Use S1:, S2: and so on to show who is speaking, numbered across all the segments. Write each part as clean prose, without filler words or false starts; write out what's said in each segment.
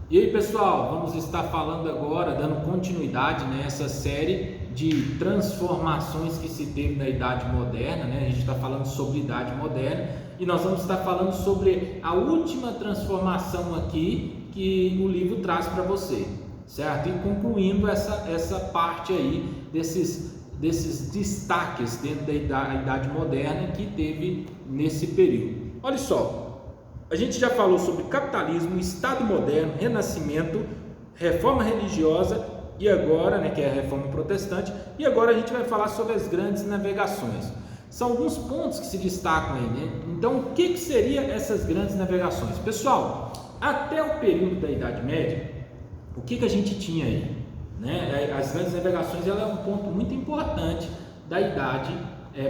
S1: E aí pessoal, vamos estar falando agora, dando continuidade nessa série de transformações que se teve na Idade Moderna, né? A gente está falando sobre Idade Moderna e nós vamos estar falando sobre a última transformação aqui que o livro traz para você, certo? E concluindo essa parte aí desses destaques dentro da Idade Moderna que teve nesse período. Olha só. A gente já falou sobre capitalismo, Estado moderno, Renascimento, reforma religiosa e agora, que é a reforma protestante, e agora a gente vai falar sobre as grandes navegações. São alguns pontos que se destacam aí, né? Então, o que seriam essas grandes navegações? Pessoal, até o período da Idade Média, o que a gente tinha aí? Né? As grandes navegações ela é um ponto muito importante da Idade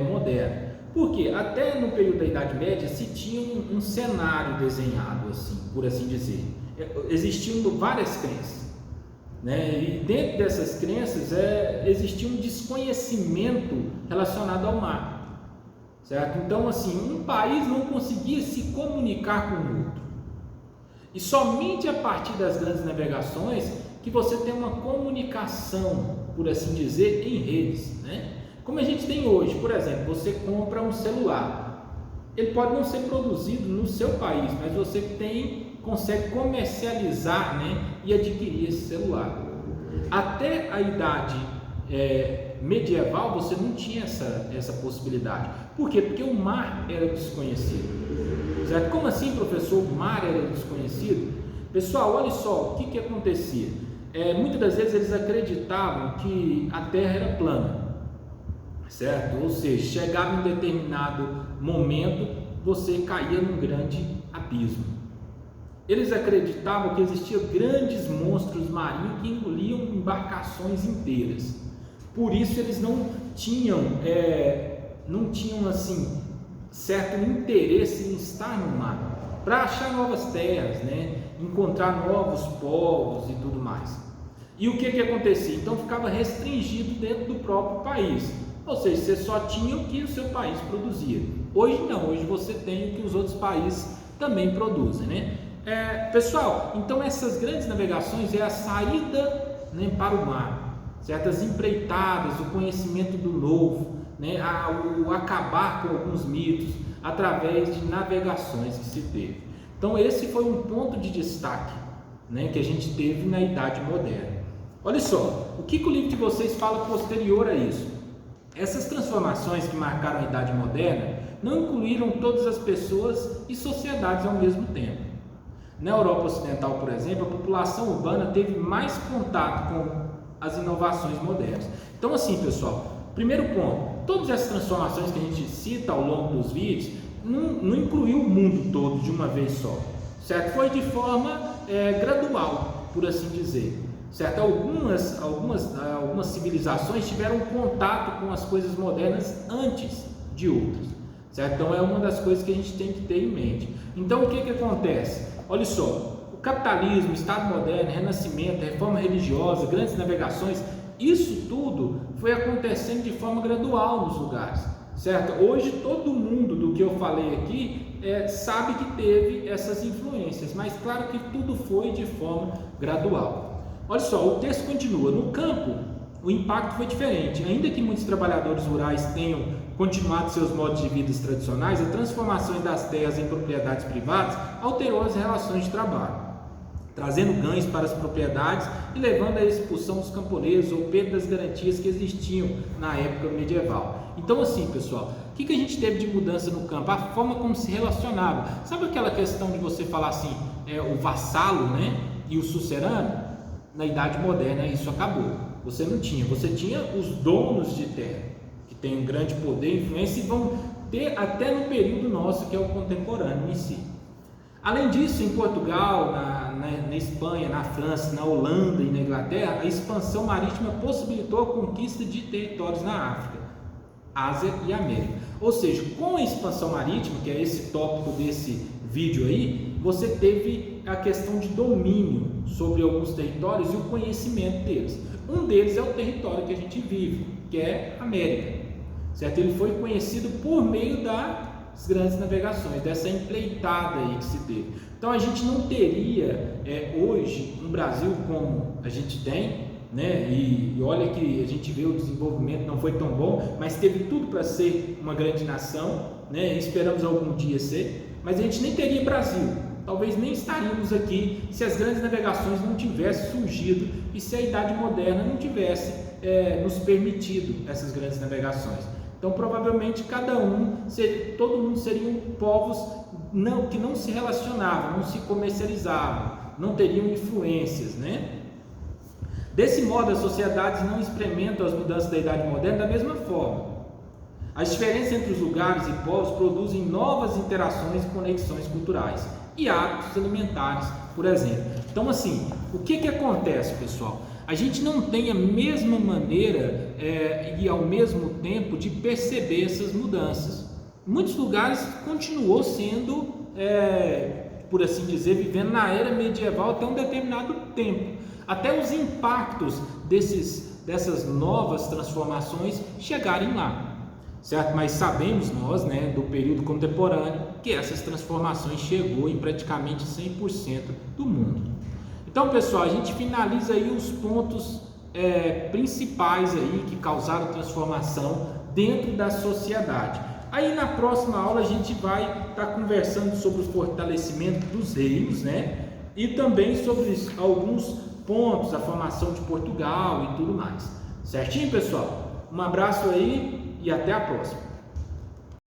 S1: moderna. Porque até no período da Idade Média se tinha um cenário desenhado, assim, por assim dizer. Existiam várias crenças, né? E dentro dessas crenças existia um desconhecimento relacionado ao mar, certo? Então, assim, um país não conseguia se comunicar com o outro. E somente a partir das grandes navegações que você tem uma comunicação, por assim dizer, em redes, né? Como a gente tem hoje, por exemplo, você compra um celular, ele pode não ser produzido no seu país, mas você consegue comercializar, né, e adquirir esse celular. Até a idade medieval você não tinha essa possibilidade. Por quê? Porque o mar era desconhecido. Certo? Como assim, professor? O mar era desconhecido? Pessoal, olha só, o que acontecia? Muitas das vezes eles acreditavam que a Terra era plana. Certo? Ou seja, chegava em um determinado momento, você caía num grande abismo. Eles acreditavam que existiam grandes monstros marinhos que engoliam embarcações inteiras. Por isso eles não tinham assim certo interesse em estar no mar, para achar novas terras, né? Encontrar novos povos e tudo mais. E o que acontecia? Então ficava restringido dentro do próprio país. Ou seja, você só tinha o que o seu país produzia. Hoje não, hoje você tem o que os outros países também produzem, né? Pessoal, então essas grandes navegações é a saída, né, para o mar, certas empreitadas, o conhecimento do novo, né, o acabar com alguns mitos através de navegações que se teve. Então esse foi um ponto de destaque, né, que a gente teve na Idade Moderna. Olha só, o que o livro de vocês fala posterior a isso? Essas transformações que marcaram a Idade Moderna não incluíram todas as pessoas e sociedades ao mesmo tempo. Na Europa Ocidental, por exemplo, a população urbana teve mais contato com as inovações modernas. Então, assim, pessoal, primeiro ponto, todas essas transformações que a gente cita ao longo dos vídeos não incluiu o mundo todo de uma vez só, certo? Foi de forma gradual, por assim dizer. Certo? Algumas civilizações tiveram contato com as coisas modernas antes de outras, certo? Então é uma das coisas que a gente tem que ter em mente. Então o que acontece? Olha só, o capitalismo, Estado moderno, Renascimento, reforma religiosa, grandes navegações, isso tudo foi acontecendo de forma gradual nos lugares, certo? Hoje todo mundo do que eu falei aqui sabe que teve essas influências, mas claro que tudo foi de forma gradual. Olha só, o texto continua. No campo, o impacto foi diferente. Ainda que muitos trabalhadores rurais tenham continuado seus modos de vida tradicionais, a transformação das terras em propriedades privadas alterou as relações de trabalho, trazendo ganhos para as propriedades e levando à expulsão dos camponeses ou perda das garantias que existiam na época medieval. Então, assim, pessoal, o que a gente teve de mudança no campo? A forma como se relacionava. Sabe aquela questão de você falar assim, o vassalo, né, e o sucerano? Na Idade Moderna isso acabou. Você não tinha, você tinha os donos de terra, que têm um grande poder e influência e vão ter até no período nosso, que é o contemporâneo em si. Além disso, em Portugal, na Espanha, na França, na Holanda e na Inglaterra, a expansão marítima possibilitou a conquista de territórios na África, Ásia e América. Ou seja, com a expansão marítima, que é esse tópico desse vídeo aí, você teve a questão de domínio sobre alguns territórios e o conhecimento deles. Um deles é o território que a gente vive, que é a América, certo? Ele foi conhecido por meio das grandes navegações, dessa empreitada aí que se teve. Então a gente não teria hoje um Brasil como a gente tem, né? E olha que a gente vê o desenvolvimento não foi tão bom, mas teve tudo para ser uma grande nação, né? Esperamos algum dia ser, mas a gente nem teria Brasil, talvez nem estaríamos aqui se as grandes navegações não tivessem surgido e se a Idade Moderna não tivesse nos permitido essas grandes navegações. Então provavelmente todo mundo seriam povos que não se relacionavam, não se comercializavam, não teriam influências, né? Desse modo, as sociedades não experimentam as mudanças da Idade Moderna da mesma forma. As diferenças entre os lugares e povos produzem novas interações e conexões culturais e hábitos alimentares, por exemplo. Então, assim, o que acontece, pessoal? A gente não tem a mesma maneira e ao mesmo tempo de perceber essas mudanças. Em muitos lugares continuou sendo, por assim dizer, vivendo na era medieval até um determinado tempo. Até os impactos dessas novas transformações chegarem lá, certo? Mas sabemos nós, né, do período contemporâneo, que essas transformações chegou em praticamente 100% do mundo. Então, pessoal, a gente finaliza aí os pontos principais aí que causaram transformação dentro da sociedade. Aí na próxima aula a gente vai estar conversando sobre o fortalecimento dos reinos, né? E também sobre alguns pontos, a formação de Portugal e tudo mais. Certinho, pessoal? Um abraço aí e até a próxima.